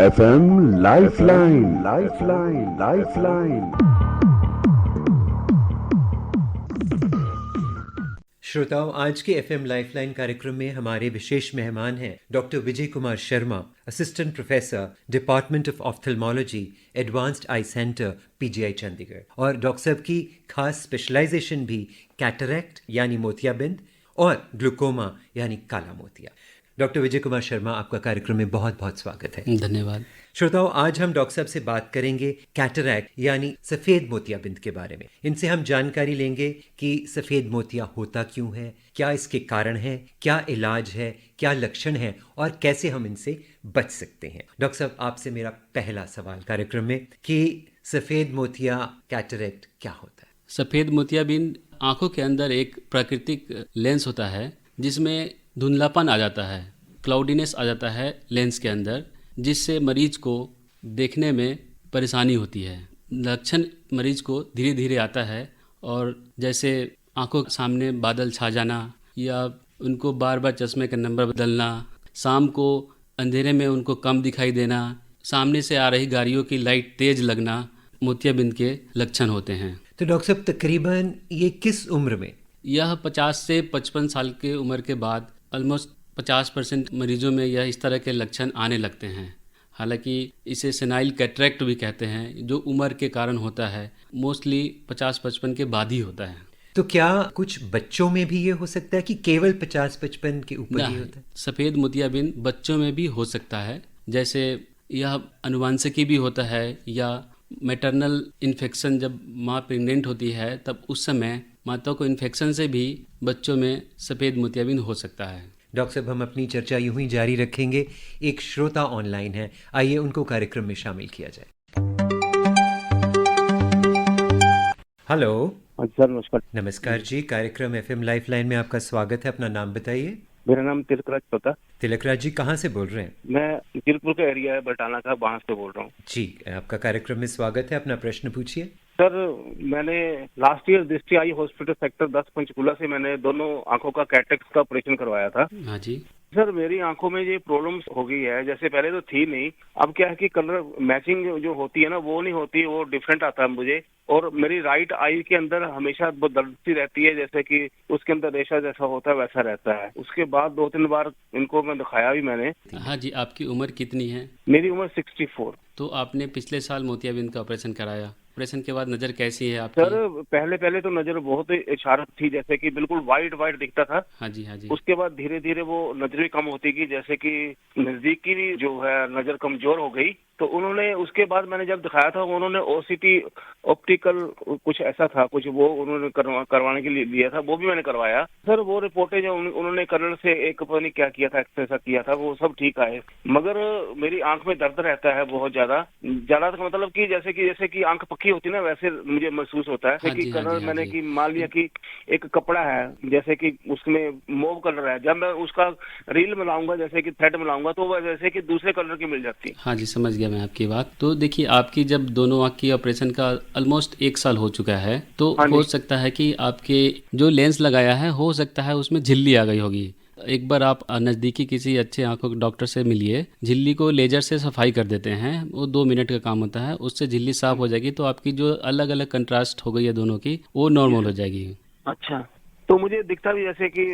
FM lifeline lifeline lifeline. श्रोताओं, आज के एफएम लाइफलाइन कार्यक्रम में हमारे विशेष मेहमान हैं doctor Vijay Kumar Sharma, assistant professor, department of ophthalmology, advanced I centre, PGI Chandigarh. और डॉक्टर साहब की खास स्पेशलाइजेशन भी कैटरैक्ट यानी मोतियाबिंद और ग्लूकोमा यानी काला मोतिया। डॉक्टर विजय कुमार शर्मा, आपका कार्यक्रम में बहुत बहुत स्वागत है। धन्यवाद। श्रोताओं, आज हम डॉक्टर साहब से बात करेंगे कैटरैक्ट यानी सफ़ेद मोतियाबिंद के बारे में। इनसे हम जानकारी लेंगे कि सफ़ेद मोतिया होता क्यों है, क्या इसके कारण है, क्या इलाज है, क्या लक्षण है और कैसे हम इनसे बच सकते हैं। डॉक्टर साहब, आपसे मेरा पहला सवाल कार्यक्रम में कि सफ़ेद मोतिया कैटरैक्ट क्या होता है। सफ़ेद मोतियाबिंद आंखों के अंदर एक प्राकृतिक लेंस होता है जिसमें धुंधलापन आ जाता है, क्लाउडीनेस आ जाता है लेंस के अंदर, जिससे मरीज को देखने में परेशानी होती है। लक्षण मरीज को धीरे धीरे आता है और जैसे आंखों के सामने बादल छा जाना या उनको बार बार चश्मे का नंबर बदलना, शाम को अंधेरे में उनको कम दिखाई देना, सामने से आ रही गाड़ियों की लाइट तेज लगना मोतियाबिंद के लक्षण होते हैं। तो डॉक्टर साहब, तकरीबन ये किस उम्र में? यह 50 से 55 साल के उम्र के बाद ऑलमोस्ट 50% मरीजों में यह इस तरह के लक्षण आने लगते हैं। हालांकि इसे सेनाइल कैटरैक्ट भी कहते हैं, जो उम्र के कारण होता है, मोस्टली 50-55 के बाद ही होता है। तो क्या कुछ बच्चों में भी ये हो सकता है कि केवल 50-55 के ऊपर ही होता है? सफ़ेद मोतियाबिंद बच्चों में भी हो सकता है, जैसे यह अनुवांशिकी भी होता है या मैटरनल इन्फेक्शन, जब माँ प्रेग्नेंट होती है तब उस समय माता को इन्फेक्शन से भी बच्चों में सफ़ेद मोतियाबिंद हो सकता है। डॉक्टर साहब, हम अपनी चर्चा यूं ही जारी रखेंगे। एक श्रोता ऑनलाइन है, आइए उनको कार्यक्रम में शामिल किया जाए। हेलो। सर नमस्कार। नमस्कार जी, कार्यक्रम एफएम लाइफलाइन में आपका स्वागत है। अपना नाम बताइए। मेरा नाम तिलकराज होता। तिलकराज जी, कहाँ से बोल रहे हैं? मैं तिलपुर का एरिया है, बटाना का, वहाँ से बोल रहा हूँ। जी, आपका कार्यक्रम में स्वागत है। अपना प्रश्न पूछिए। सर, मैंने लास्ट ईयर दृष्टि आई हॉस्पिटल सेक्टर 10 पंचकूला से मैंने दोनों आंखों का कैटरैक्ट का ऑपरेशन करवाया था। हाँ जी। सर, मेरी आंखों में ये प्रॉब्लम्स हो गई है, जैसे पहले तो थी नहीं, अब क्या है कि कलर मैचिंग जो होती है ना वो नहीं होती, वो डिफरेंट आता है मुझे। और मेरी राइट आई के अंदर हमेशा वो दर्द सी रहती है, जैसे कि उसके अंदर रेशा जैसा होता है वैसा रहता है। उसके बाद 2-3 बार इनको मैं दिखाया भी मैंने। हाँ जी। आपकी उम्र कितनी है? मेरी उम्र 64। तो आपने पिछले साल मोतियाबिंद का ऑपरेशन कराया। ऑपरेशन के बाद नज़र कैसी है आपकी? सर, पहले तो नजर बहुत इशारत थी, जैसे कि बिल्कुल वाइट दिखता था। हाँ जी, हाँ जी। उसके बाद धीरे धीरे वो नजर भी कम होती गई, जैसे कि नजदीक की भी जो है नजर कमजोर हो गई। तो उन्होंने उसके बाद मैंने जब दिखाया था, उन्होंने ओसीटी ऑप्टिकल कुछ ऐसा था, कुछ वो उन्होंने करवाने के लिए लिया था, वो भी मैंने करवाया। सर, वो रिपोर्टें जो उन्होंने कलर से एक पता नहीं क्या किया था, ऐसा किया था, वो सब ठीक आए, मगर मेरी आंख में दर्द रहता है बहुत ज्यादा का मतलब कि जैसे कि आंख पक्की होती है ना, वैसे मुझे महसूस होता है। हाँ कि जी, हाँ कलर जी, हाँ मैंने जी। कि मान लिया कि एक कपड़ा है, जैसे कि उसमें मोव कलर है, जब मैं उसका रील मिलाऊंगा, जैसे कि थ्रेड मिलाऊंगा, तो वह जैसे कि दूसरे कलर की मिल जाती है। हाँ जी, समझ गया मैं आपकी बात। तो देखिए, आपकी जब दोनों आँख की ऑपरेशन का ऑलमोस्ट 1 साल हो चुका है, तो हाँ हो जी। सकता है कि आपके जो लेंस लगाया है, हो सकता है उसमें झिल्ली आ गई होगी। एक बार आप नज़दीकी किसी अच्छे आंखों के डॉक्टर से मिलिए। झिल्ली को लेजर से सफाई कर देते हैं, वो 2 मिनट का काम होता है, उससे झिल्ली साफ हो जाएगी, तो आपकी जो अलग अलग कंट्रास्ट हो गई है दोनों की, वो नॉर्मल हो जाएगी। अच्छा, तो मुझे दिखता भी जैसे कि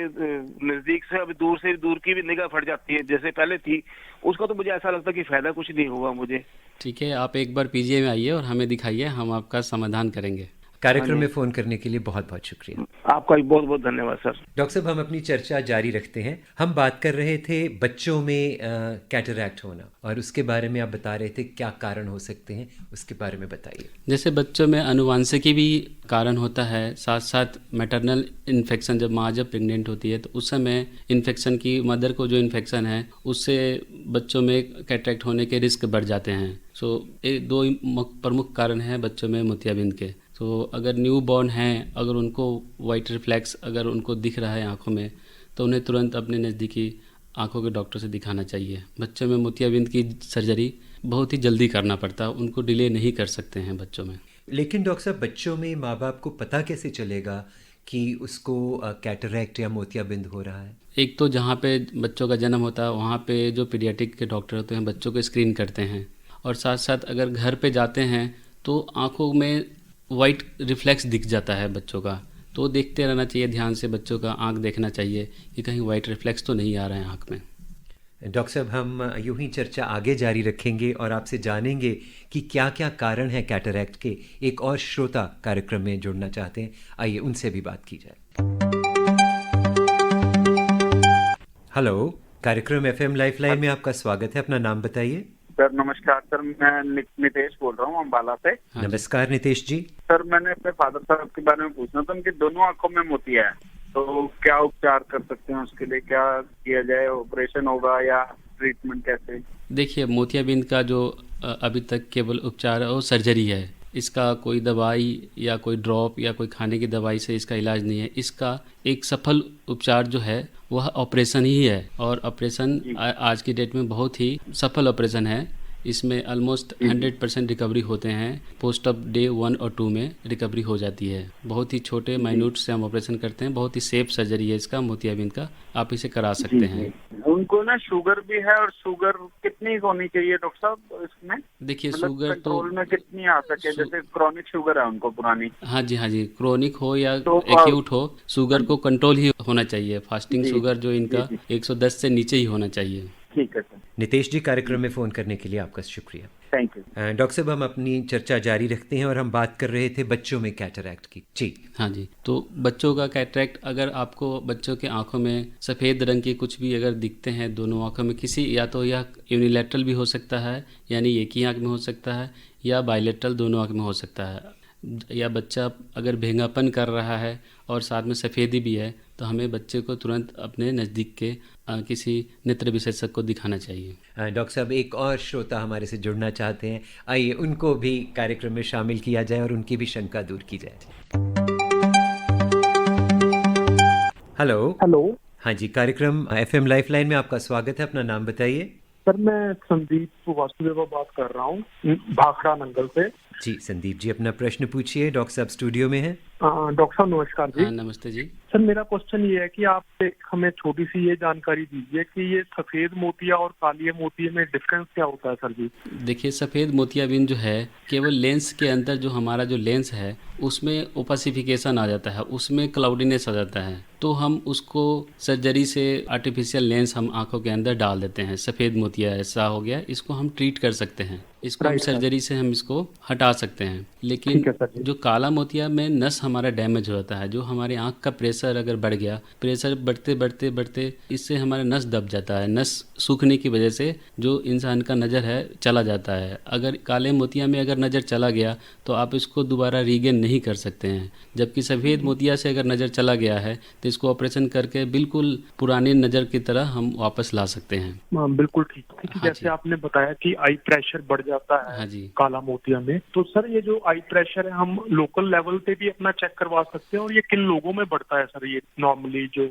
नजदीक से अभी दूर की भी निगाह फट जाती है, जैसे पहले थी। उसका तो मुझे ऐसा लगता है कि फायदा कुछ नहीं होगा मुझे। ठीक है, आप एक बार पीजीआई में आइए और हमें दिखाइए, हम आपका समाधान करेंगे। कार्यक्रम में फ़ोन करने के लिए बहुत बहुत शुक्रिया। आपका भी बहुत बहुत धन्यवाद सर। डॉक्टर साहब, हम अपनी चर्चा जारी रखते हैं। हम बात कर रहे थे बच्चों में कैटरैक्ट होना, और उसके बारे में आप बता रहे थे क्या कारण हो सकते हैं, उसके बारे में बताइए। जैसे बच्चों में अनुवांशिकी भी कारण होता है, साथ साथ मैटरनल इन्फेक्शन, जब माँ जब प्रेग्नेंट होती है तो उस समय इन्फेक्शन की, मदर को जो इन्फेक्शन है उससे बच्चों में कैटरैक्ट होने के रिस्क बढ़ जाते हैं। ये 2 प्रमुख कारण हैं बच्चों में मोतियाबिंद के। तो अगर न्यू बॉर्न हैं, अगर उनको वाइट रिफ्लेक्स अगर उनको दिख रहा है आँखों में, तो उन्हें तुरंत अपने नज़दीकी आँखों के डॉक्टर से दिखाना चाहिए। बच्चों में मोतियाबिंद की सर्जरी बहुत ही जल्दी करना पड़ता है, उनको डिले नहीं कर सकते हैं बच्चों में। लेकिन डॉक्टर साहब, बच्चों में माँ बाप को पता कैसे चलेगा कि उसको कैटरैक्ट या मोतियाबिंद हो रहा है? एक तो जहाँ पे बच्चों का जन्म होता है वहाँ पे जो पीडियाट्रिक के डॉक्टर होते हैं बच्चों को स्क्रीन करते हैं, और साथ साथ अगर घर पे जाते हैं तो आँखों में वाइट रिफ्लेक्स दिख जाता है बच्चों का, तो देखते रहना चाहिए ध्यान से, बच्चों का आँख देखना चाहिए कि कहीं वाइट रिफ्लेक्स तो नहीं आ रहा है आँख में। डॉक्टर साहब, हम यूं ही चर्चा आगे जारी रखेंगे और आपसे जानेंगे कि क्या क्या कारण है कैटरैक्ट के। एक और श्रोता कार्यक्रम में जुड़ना चाहते हैं, आइए उनसे भी बात की जाए। हेलो, कार्यक्रम एफएम लाइफलाइन में आपका स्वागत है, अपना नाम बताइए। सर नमस्कार सर, मैं नितेश बोल रहा हूँ अम्बाला से। नमस्कार नितेश जी। सर मैंने अपने फादर साहब के बारे में पूछना था, उनकी दोनों आंखों में मोतिया है, तो क्या उपचार कर सकते हैं, उसके लिए क्या किया जाए, ऑपरेशन होगा या ट्रीटमेंट कैसे? देखिए, मोतियाबिंद का जो अभी तक केवल उपचार है वो सर्जरी है। इसका कोई दवाई या कोई ड्रॉप या कोई खाने की दवाई से इसका इलाज नहीं है। इसका एक सफल उपचार जो है वह ऑपरेशन ही है, और ऑपरेशन आज की डेट में बहुत ही सफल ऑपरेशन है। इसमें ऑलमोस्ट 100% रिकवरी होते हैं। पोस्ट ऑफ डे 1 और 2 में रिकवरी हो जाती है। बहुत ही छोटे माइन्यूट से हम ऑपरेशन करते हैं, बहुत ही सेफ सर्जरी है इसका, मोतियाबिंद का, आप इसे करा सकते हैं। उनको ना शुगर भी है, और शुगर कितनी होनी चाहिए डॉक्टर साहब इसमें? देखिए, मतलब शुगर तो कंट्रोल में कितनी आ सके, जैसे क्रॉनिक शुगर है उनको पुरानी। हाँ जी, क्रोनिक हो या तो एक्यूट हो, शुगर को कंट्रोल ही होना चाहिए। फास्टिंग शुगर जो इनका 110 से नीचे ही होना चाहिए। ठीक है सर। नितेश जी, कार्यक्रम में फ़ोन करने के लिए आपका शुक्रिया। Thank you. डॉक्टर साहब, हम अपनी चर्चा जारी रखते हैं और हम बात कर रहे थे बच्चों में कैटरैक्ट की। जी हाँ जी, तो बच्चों का कैटरैक्ट, अगर आपको बच्चों के आंखों में सफ़ेद रंग के कुछ भी अगर दिखते हैं दोनों आंखों में, किसी या तो यह यूनिलैटरल भी हो सकता है, यानी एक ही आंख में हो सकता है, या बाइलेटरल दोनों आंख में हो सकता है, या बच्चा अगर भेंगापन कर रहा है और साथ में सफ़ेदी भी है, तो हमें बच्चे को तुरंत अपने नज़दीक के किसी नेत्र विशेषज्ञ को दिखाना चाहिए। डॉक्टर साहब, एक और श्रोता हमारे से जुड़ना चाहते हैं, आइए उनको भी कार्यक्रम में शामिल किया जाए और उनकी भी शंका दूर की जाए। हेलो। हाँ जी, कार्यक्रम एफएम लाइफलाइन में आपका स्वागत है, अपना नाम बताइए। सर मैं संदीप वासुदेवा बात कर रहा हूँ, भाखड़ा नंगल से। जी संदीप जी, अपना प्रश्न पूछिए, डॉक्टर साहब स्टूडियो में हैं। डॉक्टर साहब नमस्कार जी। नमस्ते जी। सर मेरा क्वेश्चन ये है कि आप हमें छोटी सी ये जानकारी दीजिए कि ये सफेद मोतिया और काली मोतिया में डिफरेंस क्या होता है सर जी? देखिए, सफ़ेद मोतियाबिंद जो है केवल लेंस के अंदर, जो हमारा जो लेंस है उसमें ओपासिफिकेशन आ जाता है, उसमें क्लाउडीनेस आ जाता है, तो हम उसको सर्जरी से आर्टिफिशियल लेंस हम आंखों के अंदर डाल देते हैं। सफ़ेद मोतिया ऐसा हो गया, इसको हम ट्रीट कर सकते हैं, इसको हम सर्जरी से हम इसको हटा सकते हैं। लेकिन जो काला मोतिया में नस हमारा डैमेज हो जाता है, जो हमारे आंख का प्रेशर अगर बढ़ गया, प्रेशर बढ़ते बढ़ते बढ़ते इससे हमारा नस दब जाता है, नस सूखने की वजह से जो इंसान का नज़र है चला जाता है। अगर काले मोतिया में अगर नज़र चला गया तो आप इसको दोबारा रीगेन नहीं कर सकते हैं, जबकि सफ़ेद मोतिया से अगर नज़र चला गया है तो इसको ऑपरेशन करके बिल्कुल पुरानी नज़र की तरह हम वापस ला सकते हैं। बिल्कुल ठीक। जैसे आपने बताया कि आई प्रेशर बढ़ जाता है। हाँ जी। काला मोतिया में, तो सर ये जो आई प्रेशर है हम लोकल लेवल पे भी अपना चेक करवा सकते हैं, और ये किन लोगों में बढ़ता है सर ये नॉर्मली जो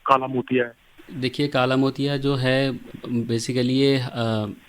काला मोतिया है? देखिए, काला मोतिया जो है बेसिकली ये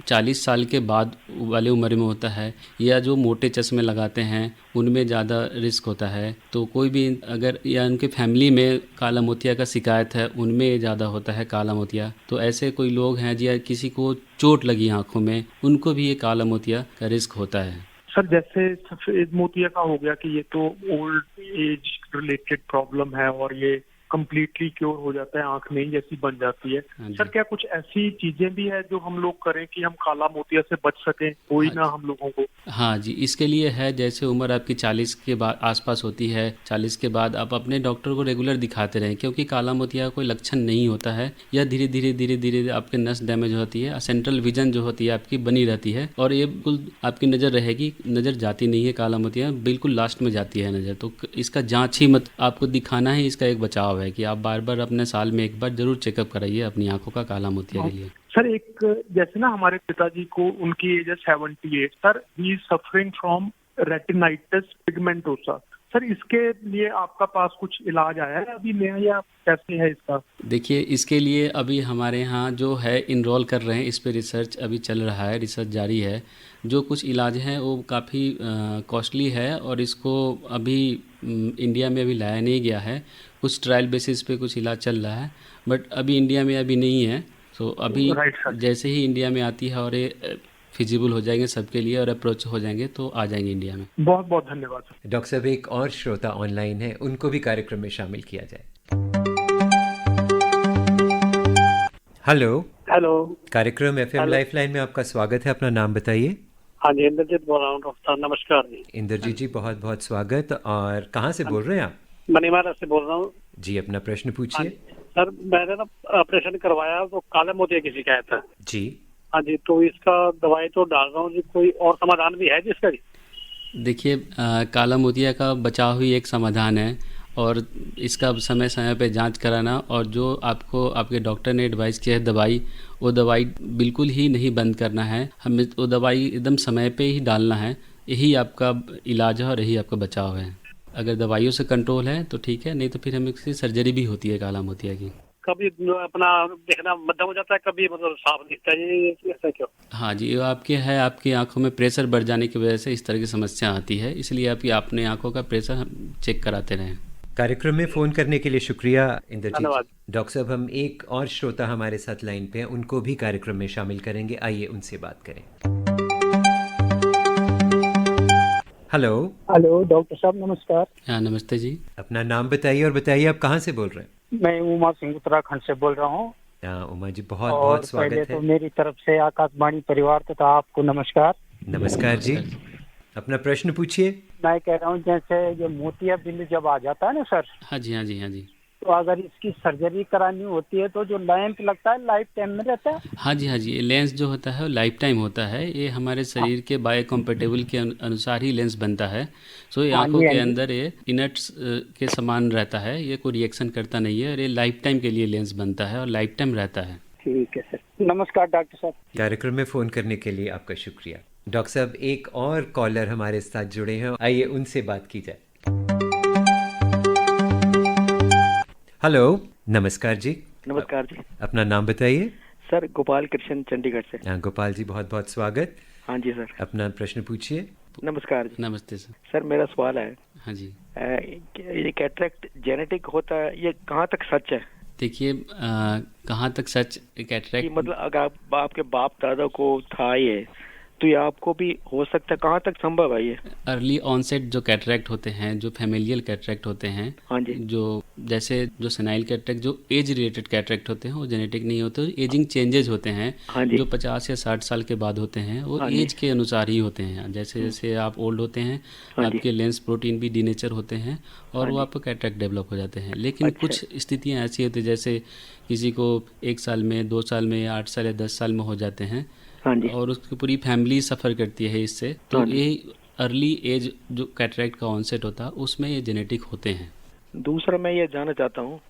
40 साल के बाद वाले उम्र में होता है, या जो मोटे चश्मे लगाते हैं उनमें ज़्यादा रिस्क होता है। तो कोई भी अगर या उनके फैमिली में काला मोतिया का शिकायत है उनमें ज़्यादा होता है काला मोतिया, तो ऐसे कोई लोग हैं या किसी को चोट लगी आँखों में, उनको भी ये काला मोतिया का रिस्क होता है। सर जैसे सफेद मोतिया का हो गया कि ये तो ओल्ड एज रिलेटेड प्रॉब्लम है और ये कंप्लीटली क्योर हो जाता है, आंख नहीं जैसी बन जाती है। सर क्या कुछ ऐसी चीजें भी है जो हम लोग करें कि हम काला मोतिया से बच सकें, कोई ना हम लोगों को? हाँ जी, इसके लिए है, जैसे उम्र आपकी 40 के बाद आसपास होती है, 40 के बाद आप अपने डॉक्टर को रेगुलर दिखाते रहें, क्योंकि काला मोतिया कोई लक्षण नहीं होता है। यह धीरे धीरे आपके नस डैमेज होती है, सेंट्रल विजन जो होती है आपकी बनी रहती है, और ये बिल्कुल आपकी नज़र रहेगी, नज़र जाती नहीं है। काला मोतिया बिल्कुल लास्ट में जाती है नज़र, तो इसका जाँच ही मत, आपको दिखाना ही इसका एक बचाव है कि आप बार बार अपने साल में एक बार जरूर चेकअप कराइए अपनी आंखों का काला मोतिया के लिए। सर एक जैसे ना हमारे पिताजी को, उनकी एज है 78, sir he is suffering from retinitis pigmentosa. Sir इसके लिए आपका पास कुछ इलाज आया है अभी नया, या कैसे है इसका? देखिए, इसके लिए अभी हमारे यहाँ जो है इनरोल कर रहे हैं, इस पे रिसर्च अभी चल रहा है, रिसर्च जारी है। जो कुछ इलाज हैं वो काफ़ी कॉस्टली है, और इसको अभी इंडिया में अभी लाया नहीं गया है, कुछ ट्रायल बेसिस पे कुछ इलाज चल रहा है, बट अभी इंडिया में अभी नहीं है। तो अभी राइट सर। जैसे ही इंडिया में आती है और ये फिजिबल हो जाएंगे सबके लिए और अप्रोच हो जाएंगे तो आ जाएंगे इंडिया में। बहुत बहुत धन्यवाद सर। डॉक्टर साहब एक और श्रोता ऑनलाइन है, उनको भी कार्यक्रम में शामिल किया जाए। हेलो। हेलो। कार्यक्रम एफएम लाइफलाइन में आपका स्वागत है, अपना नाम बताइए। हाँ जी, इंद्रजीत बोल रहा हूँ डॉक्टर, नमस्कार जी। इंद्रजीत जी बहुत बहुत स्वागत। और कहाँ से बोल रहे हैं आप? मनीमारा से बोल रहा हूँ जी, अपना प्रश्न पूछिए। सर, मैंने ना ऑपरेशन करवाया तो काले मोतिया की शिकायत है। जी। हाँ जी, तो इसका दवाई तो डाल रहा हूँ जी, कोई और समाधान भी है जिसका? देखिए, काला मोतिया का बचाव ही एक समाधान है और इसका समय समय पे जांच कराना, और जो आपको आपके डॉक्टर ने एडवाइस किया है दवाई, वो दवाई बिल्कुल ही नहीं बंद करना है। हमें वो दवाई एकदम समय पे ही डालना है। यही आपका इलाज है और यही आपका बचाव है। अगर दवाइयों से कंट्रोल है तो ठीक है, नहीं तो फिर हमें किसी सर्जरी भी होती है काला मोतिया की। कभी अपना देखना मध्यम हो जाता है, कभी मतलब साफ दिखता है, ये ऐसा क्यों? हाँ जी, वो आपकी आंखों में प्रेशर बढ़ जाने की वजह से इस तरह की समस्या आती है, इसलिए आप अपने आंखों का प्रेशर चेक कराते रहें। कार्यक्रम में फ़ोन करने के लिए शुक्रिया इंद्रजीत। धन्यवाद। डॉक्टर साहब, हम एक और श्रोता हमारे साथ लाइन पे हैं, उनको भी कार्यक्रम में शामिल करेंगे। आइए उनसे बात करें। हेलो। हेलो डॉक्टर साहब, नमस्कार। हाँ, नमस्ते जी। अपना नाम बताइए और बताइए आप कहाँ से बोल रहे हैं? मैं उमा सिंह उत्तराखंड से बोल रहा हूँ। उमा जी बहुत और बहुत स्वागत पहले है। तो मेरी तरफ से आकाशवाणी परिवार तथा आपको नमस्कार। नमस्कार जी, अपना प्रश्न पूछिए। मैं कह रहा हूँ जैसे ये मोतियाबिंद जब आ जाता है ना सर, हाँ जी, हाँ जी, हाँ जी। तो अगर इसकी सर्जरी करानी होती है तो जो लैंप लगता है लाइफ टाइम में रहता है? हाँ जी, हाँ जी, ये लेंस जो होता है वो लाइफ टाइम होता है। ये हमारे शरीर के बायोकम्पेटेबल के अनुसार ही लेंस बनता है। सो ये आंखों के अंदर ये इनट्स के समान रहता है, ये कोई रिएक्शन करता नहीं है और ये लाइफ टाइम के लिए लेंस बनता है और लाइफ टाइम रहता है। ठीक है सर, नमस्कार डॉक्टर साहब। कार्यक्रम में फ़ोन करने के लिए आपका शुक्रिया। डॉक्टर साहब, एक और कॉलर हमारे साथ जुड़े हैं, आइए उनसे बात की जाए। हेलो, नमस्कार जी। नमस्कार जी। अपना नाम बताइए। सर, गोपाल कृष्ण, चंडीगढ़ से। गोपाल जी बहुत बहुत स्वागत। हाँ जी सर। अपना प्रश्न पूछिए। नमस्कार जी। नमस्ते सर। सर, मेरा सवाल है, हाँ जी, ये कैटरेक्ट जेनेटिक होता है, ये कहाँ तक सच है? देखिए, कहाँ तक सच कैटरेक्ट, मतलब अगर आपके बाप दादा को था ये, तो ये आपको भी हो सकता है, कहाँ तक संभव है ये? अर्ली ऑनसेट जो कैटरेक्ट होते हैं, जो फैमिलियल कैटरेक्ट होते हैं, हाँ जी, जो जैसे जो सेनाइल कैटरेक्ट, जो एज रिलेटेड कैटरेक्ट होते हैं वो जेनेटिक नहीं होते, एजिंग चेंजेस होते हैं। हाँ जी, जो 50 या 60 साल के बाद होते हैं वो हाँ एज के अनुसार ही होते हैं। जैसे जैसे आप ओल्ड होते हैं, हाँ जी, आपके लेंस प्रोटीन भी डीनेचर होते हैं और हाँ वो जी, आपको कैटरेक्ट डेवलप हो जाते हैं। लेकिन अच्छा, कुछ स्थितियाँ ऐसी होती हैं, जैसे किसी को 1 साल में, 2 साल में, 8 साल या 10 साल में हो जाते हैं हाँ जी, और उसकी पूरी फैमिली सफ़र करती है इससे। तो हाँ जी। ये अर्ली एज जो कैटरेक्ट का ऑनसेट होता है उसमें ये जेनेटिक होते हैं। दूसरा मैं ये जानना चाहता हूँ,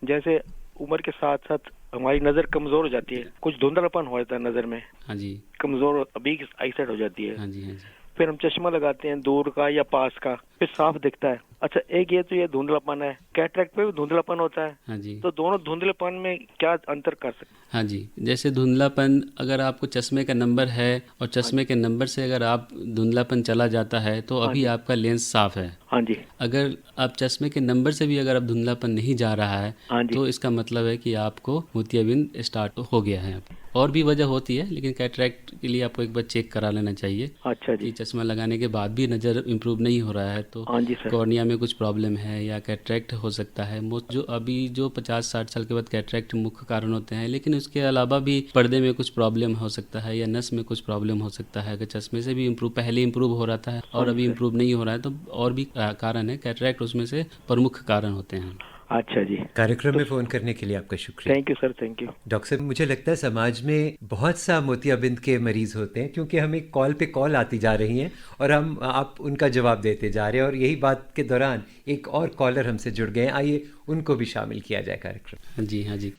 जैसे उम्र के साथ साथ हमारी नज़र कमज़ोर हो जाती है, कुछ धुंधलापन हो जाता है नज़र में, हाँ जी, कमज़ोर अभी आईसाइट हो जाती है, हाँ जी, हाँ जी। फिर हम चश्मा लगाते हैं दूर का या पास का, फिर साफ दिखता है। अच्छा, एक ये तो ये धुंधलापन है, कैटरेक्ट पे भी धुंधलापन होता है, हाँ जी, तो दोनों धुंधलेपन में क्या अंतर कर सकते हैं? हाँ जी, जैसे धुंधलापन, अगर आपको चश्मे का नंबर है और चश्मे के नंबर से अगर आप धुंधलापन चला जाता है तो अभी आपका लेंस साफ है। हाँ जी, अगर आप चश्मे के नंबर से भी अगर आप धुंधलापन नहीं जा रहा है हाँ जी, तो इसका मतलब है कि आपको मोतियाबिंद स्टार्ट हो गया है। और भी वजह होती है, लेकिन कैटरेक्ट के लिए आपको एक बार चेक करा लेना चाहिए। अच्छा कि जी, चश्मा लगाने के बाद भी नज़र इम्प्रूव नहीं हो रहा है तो हाँ जी सर, कॉर्निया में कुछ प्रॉब्लम है या कैटरेक्ट हो सकता है। जो अभी जो 50-60 साल के बाद कैटरेक्ट मुख्य कारण होते हैं, लेकिन उसके अलावा भी पर्दे में कुछ प्रॉब्लम हो सकता है या नस में कुछ प्रॉब्लम हो सकता है। अगर चश्मे से भी पहले इम्प्रूव हो रहा था और अभी इम्प्रूव नहीं हो रहा है तो और भी कारण है। कैटरेक्ट उसमें से प्रमुख कारण होते हैं। अच्छा जी। कार्यक्रम में फ़ोन करने के लिए आपका शुक्रिया। Thank you sir, thank you. Doctor साहब, मुझे लगता है समाज में बहुत सा मोतियाबिंद के मरीज होते हैं, क्योंकि हमें कॉल पे कॉल आती जा रही हैं और आप उनका जवाब देते जा रहे हैं, और यही बात के दौरान एक और कॉलर हमसे जुड़ गए हैं। आइए उनको भी शामिल किया जाए कार्यक्रम। हाँ जी, हाँ जी।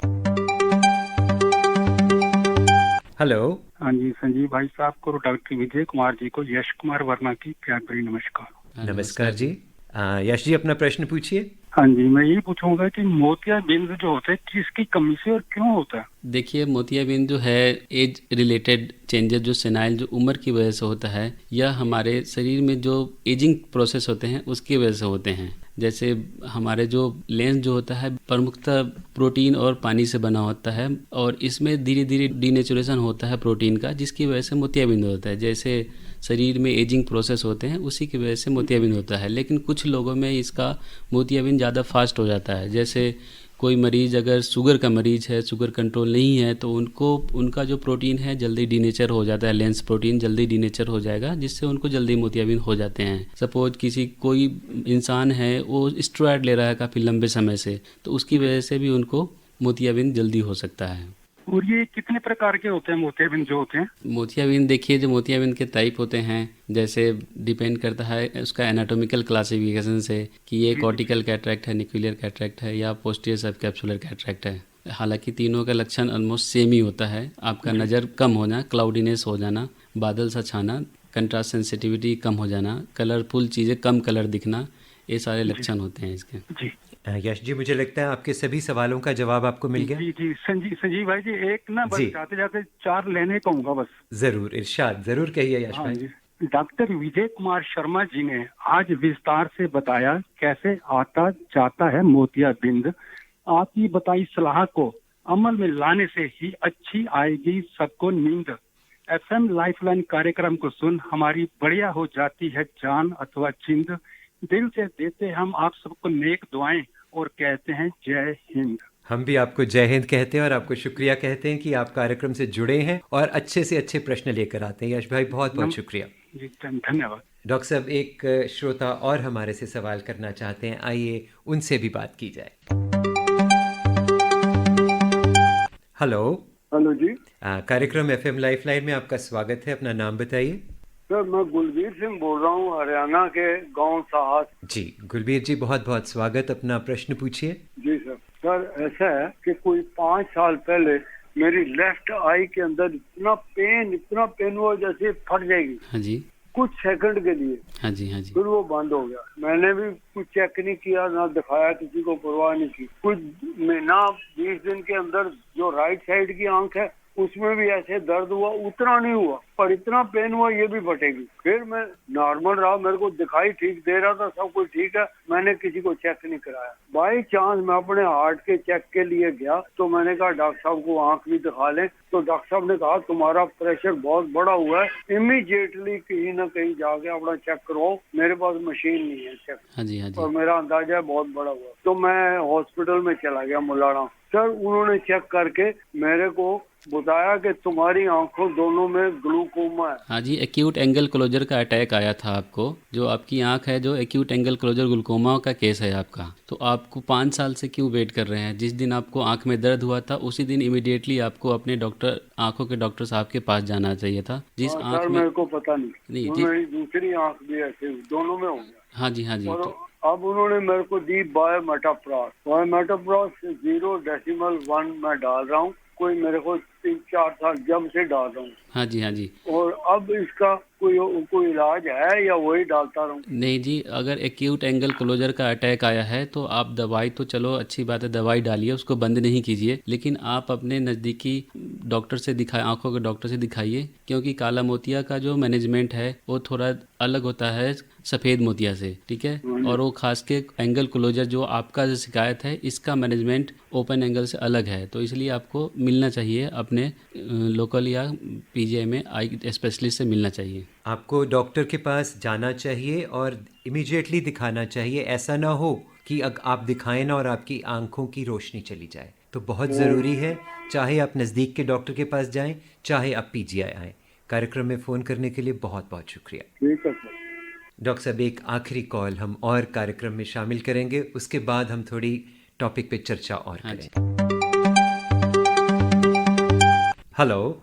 हेलो। हाँ जी, संजीव भाई साहब को, डॉक्टर विजय कुमार जी को, यश कुमार वर्मा की प्यार भरी नमस्कार। नमस्कार जी। यश जी, अपना प्रश्न पूछिए। हाँ जी, मैं यही पूछूंगा कि मोतियाबिंद जो होता है किसकी कमी से और क्यों होता है? देखिए, मोतियाबिंद जो है एज रिलेटेड चेंजेस, जो सेनाइल जो उम्र की वजह से होता है या हमारे शरीर में जो एजिंग प्रोसेस होते हैं उसकी वजह से होते हैं। जैसे हमारे जो लेंस जो होता है प्रमुखतः प्रोटीन और पानी से बना होता है, और इसमें धीरे धीरे डीनेचुरेशन होता है प्रोटीन का, जिसकी वजह से मोतियाबिंद होता है। जैसे शरीर में एजिंग प्रोसेस होते हैं, उसी की वजह से मोतियाबिंद होता है। लेकिन कुछ लोगों में इसका मोतियाबिंद ज़्यादा फास्ट हो जाता है। जैसे कोई मरीज़ अगर शुगर का मरीज़ है, शुगर कंट्रोल नहीं है, तो उनका जो प्रोटीन है जल्दी डीनेचर हो जाता है, लेंस प्रोटीन जल्दी डीनेचर हो जाएगा, जिससे उनको जल्दी मोतियाबिंद हो जाते हैं। सपोज कोई इंसान है वो स्टेरॉयड ले रहा है काफ़ी लंबे समय से, तो उसकी वजह से भी उनको मोतियाबिंद जल्दी हो सकता है। और ये कितने प्रकार के होते हैं मोतियाबिंद जो होते हैं? मोतियाबिंद देखिए, जो मोतियाबिंद के टाइप होते हैं, जैसे डिपेंड करता है उसका एनाटॉमिकल क्लासिफिकेशन से कि ये कॉर्टिकल कैटरैक्ट है, निक्विलियर कैटरैक्ट है या पोस्टीरियर सबकैप्सुलर कैटरैक्ट है। हालांकि तीनों का लक्षण ऑलमोस्ट सेम ही होता है। आपका नज़र कम होना, क्लाउडीनेस हो जाना, बादल सा छाना, कंट्रास्ट सेंसिटिविटी कम हो जाना, कलरफुल चीज़ें कम कलर दिखना, ये सारे लक्षण होते हैं इसके। जी यश जी, मुझे लगता है आपके सभी सवालों का जवाब आपको मिल गया। जी जी संजीव भाई जी, एक ना बस जाते जाते 4 लेने कहूँगा बस। जरूर, इरशाद जरूर कहिए यश भाई। डॉक्टर विजय कुमार शर्मा जी ने आज विस्तार से बताया कैसे आता जाता है मोतियाबिंद। आपकी बताई सलाह को अमल में लाने से ही अच्छी आएगी सबको नींद। FM लाइफलाइन कार्यक्रम को सुन हमारी बढ़िया हो जाती है जान अथवा जिंद। दिल से देते हम आप सबको नेक दुआएं और कहते हैं जय हिंद। हम भी आपको जय हिंद कहते हैं और आपको शुक्रिया कहते हैं कि आप कार्यक्रम से जुड़े हैं और अच्छे से अच्छे प्रश्न लेकर आते हैं। यश भाई, बहुत बहुत शुक्रिया। जी धन्यवाद। डॉक्टर साहब, एक श्रोता और हमारे से सवाल करना चाहते हैं, आइए उनसे भी बात की जाए। हेलो जी। कार्यक्रम FM लाइफलाइन में आपका स्वागत है। अपना नाम बताइए। सर, मैं गुलबीर सिंह बोल रहा हूँ, हरियाणा के गांव साहस। जी गुलबीर जी, बहुत बहुत स्वागत। अपना प्रश्न पूछिए। जी सर, ऐसा है कि कोई 5 साल पहले मेरी लेफ्ट आई के अंदर इतना पेन हुआ जैसे फट जाएगी। हाँ जी। कुछ सेकंड के लिए। हाँ जी हाँ जी। फिर वो बंद हो गया। मैंने भी कुछ चेक नहीं किया, ना दिखाया, किसी को परवाह नहीं की। कुछ महीना 20 दिन के अंदर जो राइट साइड की आंख है उसमें भी ऐसे दर्द हुआ, उतना नहीं हुआ पर इतना पेन हुआ ये भी फटेगी। फिर मैं नॉर्मल रहा, मेरे को दिखाई ठीक दे रहा था, सब कुछ ठीक है, मैंने किसी को चेक नहीं कराया। बाई चांस मैं अपने हार्ट के चेक के लिए गया तो मैंने कहा डॉक्टर साहब को आंख भी दिखा लें। तो डॉक्टर साहब ने कहा तुम्हारा प्रेशर बहुत बड़ा हुआ है, इमीडिएटली कहीं ना कहीं जाके अपना चेक करवाओ। मेरे पास मशीन नहीं है चेक। हाँ जी हाँ जी। और मेरा अंदाजा है बहुत बड़ा हुआ। तो मैं हॉस्पिटल में चला गया मुलाना। सर, उन्होंने चेक करके मेरे को बताया कि तुम्हारी आंखों दोनों में ग्लूकोमा है। हाँ जी, एक्यूट एंगल क्लोजर का अटैक आया था आपको। जो आपकी आंख है, जो एक्यूट एंगल क्लोजर ग्लूकोमा का केस है आपका। तो आपको 5 साल से क्यों वेट कर रहे हैं? जिस दिन आपको आंख में दर्द हुआ था उसी दिन इमीडिएटली आपको अपने आंखों के डॉक्टर साहब के पास जाना चाहिए था। जिस आंख में मेरे को पता नहीं मेरी दूसरी आंख भी ऐसे दोनों में हो गया। हाँ जी हाँ जी। तो अब उन्होंने मेरे को दी बायोमेटाप्रॉस 0.1 मैं डाल रहा हूँ। कोई मेरे को 3-4 साल जब से डाल रहा हूँ। हाँ जी हाँ जी। और अब इसका कोई इलाज है या वही डालता रहूँ? नहीं जी, अगर एक्यूट एंगल क्लोजर का अटैक आया है तो आप दवाई तो चलो अच्छी बात है, दवाई डालिए, उसको बंद नहीं कीजिए, लेकिन आप अपने नज़दीकी डॉक्टर से दिखाएं, आंखों के डॉक्टर से दिखाइए। क्योंकि काला मोतिया का जो मैनेजमेंट है वो थोड़ा अलग होता है सफ़ेद मोतिया से, ठीक है। और वो खास के एंगल क्लोजर जो आपका जो शिकायत है, इसका मैनेजमेंट ओपन एंगल से अलग है। तो इसलिए आपको मिलना चाहिए अपने लोकल या PGI में आई स्पेशलिस्ट से मिलना चाहिए। आपको डॉक्टर के पास जाना चाहिए और इमीडिएटली दिखाना चाहिए। ऐसा ना हो कि आप दिखाएं ना और आपकी आंखों की रोशनी चली जाए। तो बहुत ज़रूरी है, चाहे आप नज़दीक के डॉक्टर के पास जाएं, चाहे आप PGI आएँ। कार्यक्रम में फ़ोन करने के लिए बहुत बहुत शुक्रिया। ठीक है सर। डॉक्टर साहब, एक आखिरी कॉल हम और कार्यक्रम में शामिल करेंगे, उसके बाद हम थोड़ी टॉपिक पे चर्चा और करें। हेलो।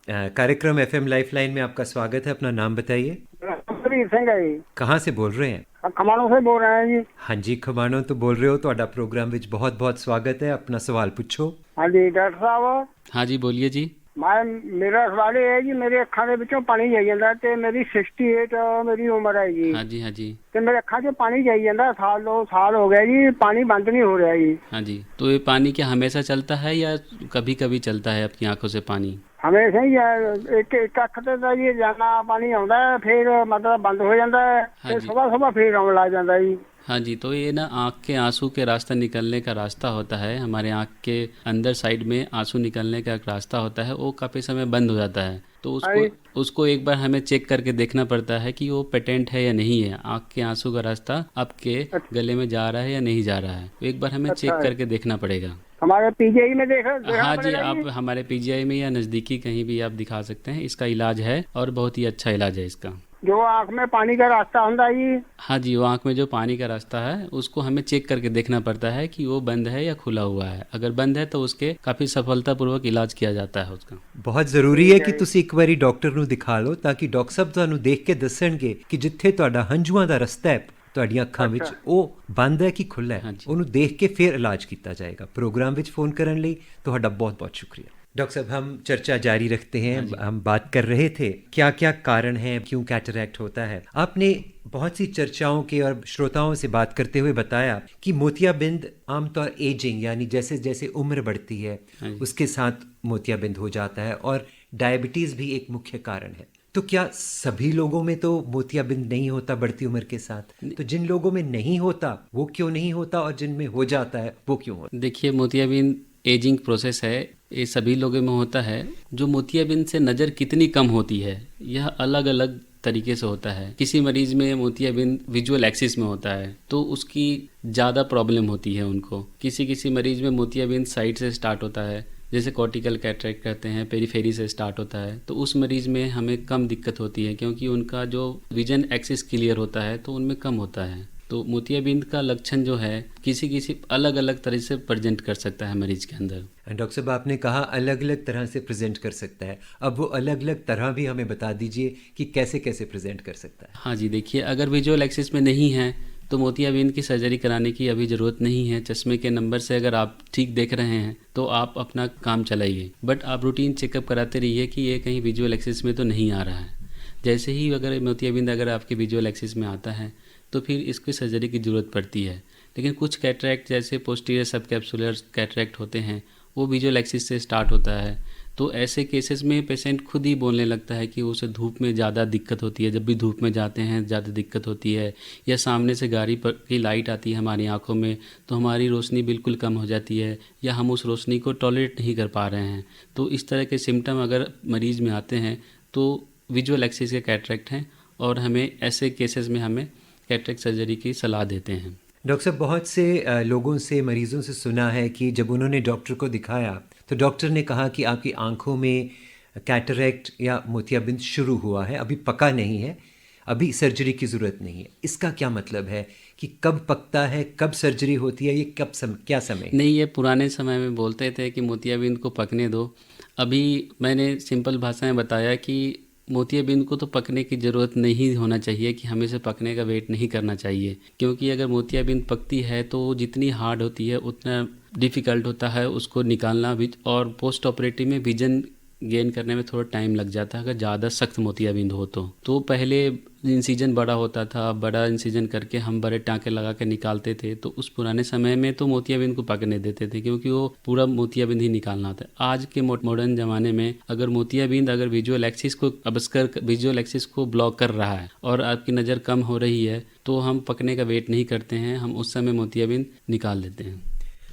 कार्यक्रम FM लाइफलाइन में आपका स्वागत है। अपना नाम बताइए। सिंह है। कहाँ से बोल रहे हैं? खमाणों से बोल रहे हैं जी। हाँ जी, खमाणों तो बोल रहे हो। ਤੁਹਾਡਾ प्रोग्राम ਵਿੱਚ बहुत बहुत स्वागत है। अपना सवाल पूछो। हाँ जी डॉक्टर साहब। हाँ जी बोलिए जी। मेरा सवाल है जी, मेरे ਅੱਖਾਂ ਦੇ ਵਿੱਚੋਂ ਪਾਣੀ ਜਾਈ ਜਾਂਦਾ ਤੇ ਮੇਰੀ 68 ਮੇਰੀ ਉਮਰ ਹੈ ਜੀ। हाँ जी हाँ जी। ਤੇ ਮੇਰੇ ਅੱਖਾਂ 'ਚ ਪਾਣੀ ਜਾਈ ਜਾਂਦਾ, साल 2 साल हो गया जी, पानी बंद नहीं हो रहा जी। हाँ जी। तो ये पानी क्या हमेशा चलता है या कभी कभी चलता है आपकी आंखों से पानी? हमेशा ही एक एक अख ते ਤਾਂ ਜੀ ਜਾਨਾ ਪਾਣੀ ਆਉਂਦਾ ਹੈ, ਫਿਰ ਮਤਲਬ ਬੰਦ ਹੋ ਜਾਂਦਾ ਹੈ, ਫਿਰ ਸੁਬਾਹ ਫਿਰ ਆਉਣ ਲੱਗ ਜਾਂਦਾ ਜੀ। हाँ जी, तो ये ना आँख के आंसू के रास्ता निकलने का रास्ता होता है, हमारे आँख के अंदर साइड में आंसू निकलने का एक रास्ता होता है, वो काफ़ी समय बंद हो जाता है। तो उसको एक बार हमें चेक करके देखना पड़ता है कि वो पेटेंट है या नहीं है, आँख के आंसू का रास्ता आपके गले में जा रहा है या नहीं जा रहा है, तो एक बार हमें चेक करके देखना पड़ेगा। हमारे पीजीआई में देखा हाँ जी, आप हमारे पीजीआई में या नज़दीकी कहीं भी आप दिखा सकते हैं। इसका इलाज है और बहुत ही अच्छा इलाज है इसका। जो आँख में पानी का रास्ता होता है जी, हाँ जी, वो आँख में जो पानी का रास्ता है उसको हमें चेक करके देखना पड़ता है कि वो बंद है या खुला हुआ है। अगर बंद है तो उसके काफ़ी सफलतापूर्वक इलाज किया जाता है उसका। बहुत ਜ਼ਰੂਰੀ ਹੈ ਕਿ ਤੁਸੀਂ ਇੱਕ ਵਾਰੀ ਡਾਕਟਰ ਨੂੰ ਦਿਖਾ ਲਓ ਤਾਂ ਕਿ ਡਾਕਟਰ ਸਾਹਿਬ ਤੁਹਾਨੂੰ ਦੇਖ ਕੇ ਦੱਸਣਗੇ ਕਿ ਜਿੱਥੇ ਤੁਹਾਡਾ ਹੰਝੂਆਂ ਦਾ ਰਸਤਾ ਹੈ ਤੁਹਾਡੀਆਂ ਅੱਖਾਂ ਵਿੱਚ ਉਹ ਬੰਦ ਹੈ ਕਿ ਖੁੱਲ੍ਹਾ ਹੈ, ਉਹਨੂੰ ਦੇਖ ਕੇ ਫਿਰ ਇਲਾਜ ਕੀਤਾ ਜਾਏਗਾ। प्रोग्राम ਵਿੱਚ फ़ोन ਕਰਨ ਲਈ ਤੁਹਾਡਾ बहुत बहुत शुक्रिया। डॉक्टर साहब, हम चर्चा जारी रखते हैं। हम बात कर रहे थे क्या क्या कारण हैं, क्यों कैटरैक्ट होता है। आपने बहुत सी चर्चाओं के और श्रोताओं से बात करते हुए बताया कि मोतियाबिंद आमतौर एजिंग यानी जैसे जैसे उम्र बढ़ती है उसके साथ मोतियाबिंद हो जाता है, और डायबिटीज़ भी एक मुख्य कारण है। तो क्या सभी लोगों में तो मोतियाबिंद नहीं होता बढ़ती उम्र के साथ? तो जिन लोगों में नहीं होता वो क्यों नहीं होता, और जिनमें हो जाता है वो क्यों होता? देखिए, मोतियाबिंद एजिंग प्रोसेस है, ये सभी लोगों में होता है। जो मोतियाबिंद से नज़र कितनी कम होती है यह अलग अलग तरीके से होता है। किसी मरीज़ में मोतियाबिंद विजुअल एक्सिस में होता है तो उसकी ज़्यादा प्रॉब्लम होती है उनको। किसी मरीज़ में मोतियाबिंद साइड से स्टार्ट होता है, जैसे कॉर्टिकल कैटरैक्ट कहते हैं, पेरीफेरी से स्टार्ट होता है, तो उस मरीज़ में हमें कम दिक्कत होती है क्योंकि उनका जो विजन एक्सिस क्लियर होता है तो उनमें कम होता है। तो मोतियाबिंद का लक्षण जो है किसी अलग अलग तरह से प्रेजेंट कर सकता है मरीज के अंदर। डॉक्टर साहब, आपने कहा अलग अलग तरह से प्रेजेंट कर सकता है, अब वो अलग अलग तरह भी हमें बता दीजिए कि कैसे कैसे प्रेजेंट कर सकता है। हाँ जी, देखिए, अगर विजुअल एक्सिस में नहीं है तो मोतियाबिंद की सर्जरी कराने की अभी ज़रूरत नहीं है। चश्मे के नंबर से अगर आप ठीक देख रहे हैं तो आप अपना काम चलाइए, बट आप रूटीन चेकअप कराते रहिए कि ये कहीं विजुअल एक्सिस में तो नहीं आ रहा है। जैसे ही अगर मोतियाबिंद अगर आपके विजुअल एक्सिस में आता है तो फिर इसकी सर्जरी की ज़रूरत पड़ती है। लेकिन कुछ कैटरैक्ट जैसे पोस्टीरियर सब कैप्सुलर कैटरैक्ट होते हैं वो विजुअल एक्सिस से स्टार्ट होता है, तो ऐसे केसेस में पेशेंट खुद ही बोलने लगता है कि उसे धूप में ज़्यादा दिक्कत होती है, जब भी धूप में जाते हैं ज़्यादा दिक्कत होती है, या सामने से गाड़ी पर की लाइट आती है हमारी आंखों में तो हमारी रोशनी बिल्कुल कम हो जाती है, या हम उस रोशनी को टॉलरेट नहीं कर पा रहे हैं। तो इस तरह के सिम्टम अगर मरीज़ में आते हैं तो विजुअल एक्सिस के कैटरैक्ट हैं, और हमें ऐसे केसेस में हमें कैटरैक्ट सर्जरी की सलाह देते हैं। डॉक्टर साहब, बहुत से लोगों से, मरीज़ों से सुना है कि जब उन्होंने डॉक्टर को दिखाया तो डॉक्टर ने कहा कि आपकी आंखों में कैटरैक्ट या मोतियाबिंद शुरू हुआ है, अभी पका नहीं है, अभी सर्जरी की ज़रूरत नहीं है। इसका क्या मतलब है कि कब पकता है, कब सर्जरी होती है, ये क्या समय? नहीं, ये पुराने समय में बोलते थे कि मोतियाबिंद को पकने दो। अभी मैंने सिंपल भाषा में बताया कि मोतियाबिंद को तो पकने की ज़रूरत नहीं होना चाहिए, कि हमें से पकने का वेट नहीं करना चाहिए, क्योंकि अगर मोतियाबिंद पकती है तो जितनी हार्ड होती है उतना डिफ़िकल्ट होता है उसको निकालना भी, और पोस्ट ऑपरेटिव में विजन गेन करने में थोड़ा टाइम लग जाता है अगर ज़्यादा सख्त मोतियाबिंद हो तो पहले इंसिजन बड़ा होता था, बड़ा इंसिजन करके हम बड़े टाँके लगा के निकालते थे, तो उस पुराने समय में तो मोतियाबिंद को पकने देते थे क्योंकि वो पूरा मोतियाबिंद ही निकालना था। आज के मॉडर्न ज़माने में अगर मोतियाबिंद अगर विजुअल एक्सिस को अबस्कर विजुअल एक्सिस को ब्लॉक कर रहा है और आपकी नज़र कम हो रही है तो हम पकने का वेट नहीं करते हैं, हम उस समय मोतियाबिंद निकाल देते हैं।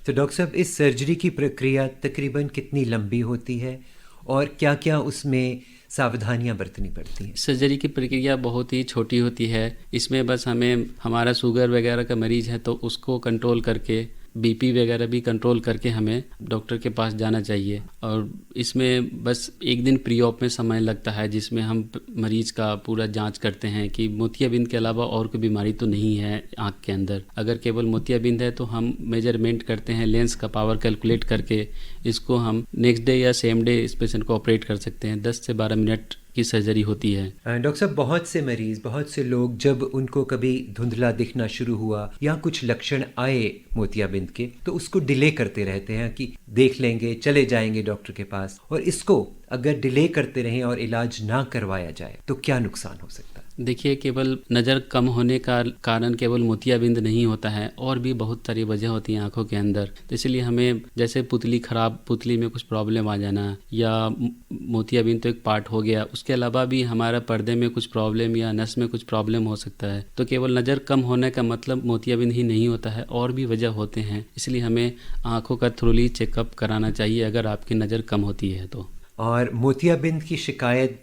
तो डॉक्टर साहब, इस सर्जरी की प्रक्रिया तकरीबन कितनी लंबी होती है और क्या क्या उसमें सावधानियां बरतनी पड़ती हैं? सर्जरी की प्रक्रिया बहुत ही छोटी होती है। इसमें बस हमें हमारा शुगर वगैरह का मरीज़ है तो उसको कंट्रोल करके, बीपी वगैरह भी कंट्रोल करके हमें डॉक्टर के पास जाना चाहिए। और इसमें बस एक दिन प्री ऑप में समय लगता है जिसमें हम मरीज़ का पूरा जांच करते हैं कि मोतियाबिंद के अलावा और कोई बीमारी तो नहीं है आँख के अंदर। अगर केवल मोतियाबिंद है तो हम मेजरमेंट करते हैं, लेंस का पावर कैलकुलेट करके इसको हम नेक्स्ट डे या सेम डे इस पेशेंट को ऑपरेट कर सकते हैं। 10 से 12 मिनट की सर्जरी होती है। डॉक्टर साहब, बहुत से मरीज़, बहुत से लोग जब उनको कभी धुंधला दिखना शुरू हुआ या कुछ लक्षण आए मोतियाबिंद के तो उसको डिले करते रहते हैं कि देख लेंगे, चले जाएंगे डॉक्टर के पास, और इसको अगर डिले करते रहें और इलाज ना करवाया जाए तो क्या नुकसान हो सकता है? देखिए, केवल नज़र कम होने का कारण केवल मोतियाबिंद नहीं होता है, और भी बहुत सारी वजह होती हैं आँखों के अंदर। तो इसलिए हमें, जैसे पुतली में कुछ प्रॉब्लम आ जाना, या मोतियाबिंद तो एक पार्ट हो गया, उसके अलावा भी हमारा पर्दे में कुछ प्रॉब्लम या नस में कुछ प्रॉब्लम हो सकता है। तो केवल नज़र कम होने का मतलब मोतियाबिंद ही नहीं होता है, और भी वजह होते हैं। इसलिए हमें आँखों का थ्रोली चेकअप कराना चाहिए अगर आपकी नज़र कम होती है तो। और मोतियाबिंद की शिकायत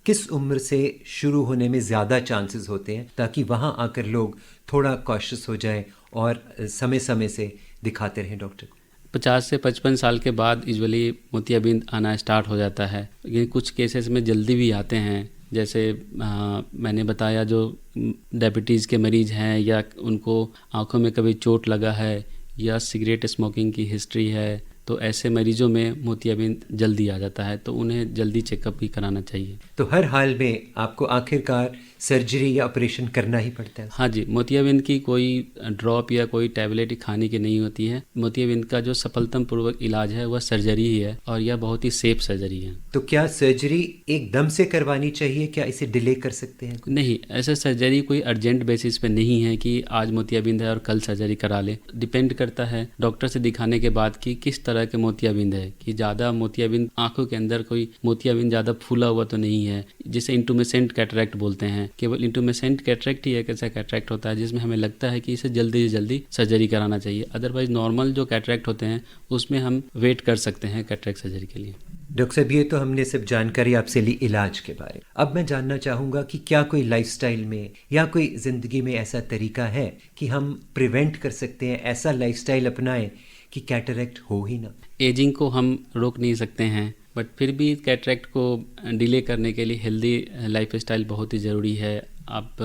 किस उम्र से शुरू होने में ज़्यादा चांसेस होते हैं, ताकि वहाँ आकर लोग थोड़ा कॉशियस हो जाएं और समय समय से दिखाते रहें डॉक्टर को? 50 से 55 साल के बाद यूजुअली मोतियाबिंद आना स्टार्ट हो जाता है, लेकिन कुछ केसेस में जल्दी भी आते हैं। जैसे मैंने बताया, जो डायबिटीज़ के मरीज़ हैं, या उनको आँखों में कभी चोट लगा है, या सिगरेट स्मोकिंग की हिस्ट्री है, तो ऐसे मरीजों में मोतियाबिंद जल्दी आ जाता है, तो उन्हें जल्दी चेकअप भी कराना चाहिए। तो हर हाल में आपको आखिरकार सर्जरी या ऑपरेशन करना ही पड़ता है? हाँ जी, मोतियाबिंद की कोई ड्रॉप या कोई टैबलेट खाने की नहीं होती है। मोतियाबिंद का जो सफलतम पूर्वक इलाज है वह सर्जरी ही है, और यह बहुत ही सेफ सर्जरी है। तो क्या सर्जरी एकदम से करवानी चाहिए, क्या इसे डिले कर सकते हैं? नहीं, ऐसा सर्जरी कोई अर्जेंट बेसिस पे नहीं है कि आज मोतियाबिंद है और कल सर्जरी करा ले। डिपेंड करता है डॉक्टर से दिखाने के बाद कि किस तरह के मोतियाबिंद है, कि ज़्यादा मोतियाबिंद, आंखों के अंदर कोई मोतियाबिंद ज़्यादा फूला हुआ तो नहीं है, जिसे इंटुमिसेंट कैटरैक्ट बोलते हैं। केवल इंटुमिसेंट कैटरैक्ट ही एक ऐसा कैटरैक्ट होता है जिसमें हमें लगता है कि इसे जल्दी से जल्दी सर्जरी कराना चाहिए। अदरवाइज नॉर्मल जो कैटरैक्ट होते हैं उसमें हम वेट कर सकते हैं कैटरैक्ट सर्जरी के लिए। डॉक्टर साहब, ये तो हमने सब जानकारी आपसे ली इलाज के बारे। अब मैं जानना चाहूँगा कि क्या कोई लाइफस्टाइल में या कोई ज़िंदगी में ऐसा तरीका है कि हम प्रिवेंट कर सकते हैं, ऐसा लाइफस्टाइल अपनाएं कि कैटरैक्ट हो ही ना? एजिंग को हम रोक नहीं सकते हैं, बट फिर भी कैटरैक्ट को डिले करने के लिए हेल्दी लाइफस्टाइल बहुत ही ज़रूरी है। आप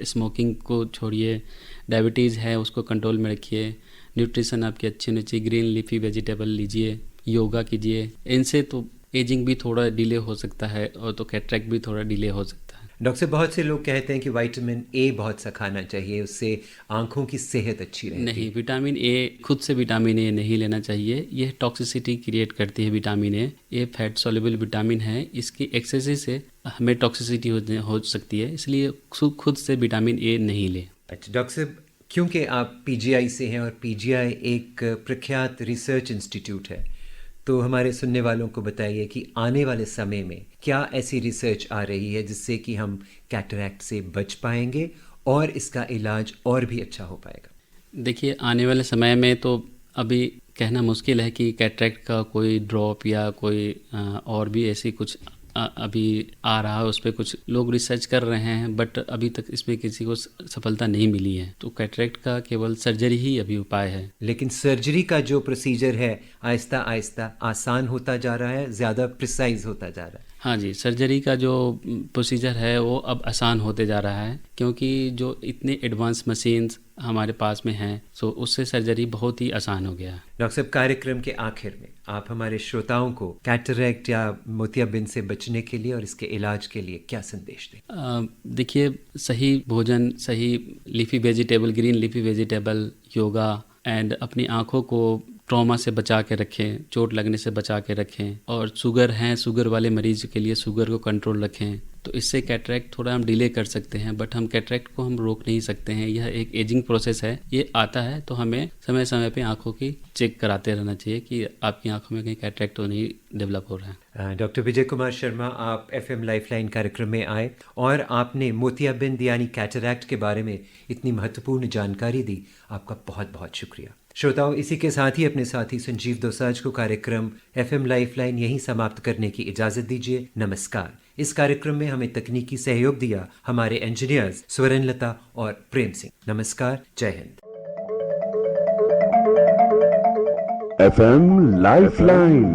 स्मोकिंग को छोड़िए, डायबिटीज़ है उसको कंट्रोल में रखिए, न्यूट्रिशन आपकी अच्छी होनी चाहिए, ग्रीन लीफी वेजिटेबल लीजिए, योगा कीजिए। इनसे तो एजिंग भी थोड़ा डिले हो सकता है, और तो कैटरैक्ट भी थोड़ा डिले हो सकता है। डॉक्टर साहब, बहुत से लोग कहते हैं कि विटामिन ए बहुत सा खाना चाहिए, उससे आंखों की सेहत अच्छी रहती है। नहीं, विटामिन ए, खुद से विटामिन ए नहीं लेना चाहिए। यह टॉक्सिसिटी क्रिएट करती है। Vitamin A fat soluble vitamin है, इसकी एक्सेस से हमें टॉक्सिसिटी हो सकती है, इसलिए खुद से विटामिन ए नहीं ले। अच्छा डॉक्टर साहब, क्योंकि आप पीजीआई से हैं और पीजीआई एक प्रख्यात रिसर्च इंस्टीट्यूट है, तो हमारे सुनने वालों को बताइए कि आने वाले समय में क्या ऐसी रिसर्च आ रही है जिससे कि हम कैटरैक्ट से बच पाएंगे और इसका इलाज और भी अच्छा हो पाएगा? देखिए, आने वाले समय में तो अभी कहना मुश्किल है कि कैटरैक्ट का कोई ड्रॉप या कोई और भी ऐसी कुछ अभी आ रहा है, उस पर कुछ लोग रिसर्च कर रहे हैं, बट अभी तक इसमें किसी को सफलता नहीं मिली है। तो कैटरैक्ट का केवल सर्जरी ही अभी उपाय है। लेकिन सर्जरी का जो प्रोसीजर है आहिस्ता आहिस्ता आसान होता जा रहा है, ज़्यादा प्रिसाइज होता जा रहा है। हाँ जी, सर्जरी का जो प्रोसीजर है वो अब आसान होते जा रहा है, क्योंकि जो इतने एडवांस मशीन्स हमारे पास में हैं, सो उससे सर्जरी बहुत ही आसान हो गया। डॉक्टर साहब, कार्यक्रम के आखिर में आप हमारे श्रोताओं को कैटरैक्ट या मोतियाबिंद से बचने के लिए और इसके इलाज के लिए क्या संदेश दें? देखिए, सही भोजन, सही leafy vegetable, green leafy vegetable, yoga, and अपनी आँखों को ट्रॉमा से बचा के रखें, चोट लगने से बचा के रखें, और शुगर वाले मरीज के लिए शुगर को कंट्रोल रखें। तो इससे कैटरैक्ट थोड़ा हम डिले कर सकते हैं, बट हम कैटरैक्ट को हम रोक नहीं सकते हैं। यह एक एजिंग प्रोसेस है, ये आता है, तो हमें समय समय पे आंखों की चेक कराते रहना चाहिए कि आपकी आंखों में कहीं कैटरैक्ट तो नहीं डेवलप हो रहा है। डॉक्टर विजय कुमार शर्मा, आप FM लाइफलाइन कार्यक्रम में आए और आपने मोतियाबिंद यानी कैटरैक्ट के बारे में इतनी महत्वपूर्ण जानकारी दी, आपका बहुत बहुत शुक्रिया। श्रोताओं, इसी के साथ ही अपने साथी संजीव दोसांझ को कार्यक्रम FM लाइफलाइन यहीं समाप्त करने की इजाज़त दीजिए। नमस्कार। इस कार्यक्रम में हमें तकनीकी सहयोग दिया हमारे इंजीनियर्स स्वर्णलता और प्रेम सिंह। नमस्कार, जय हिंद। FM lifeline.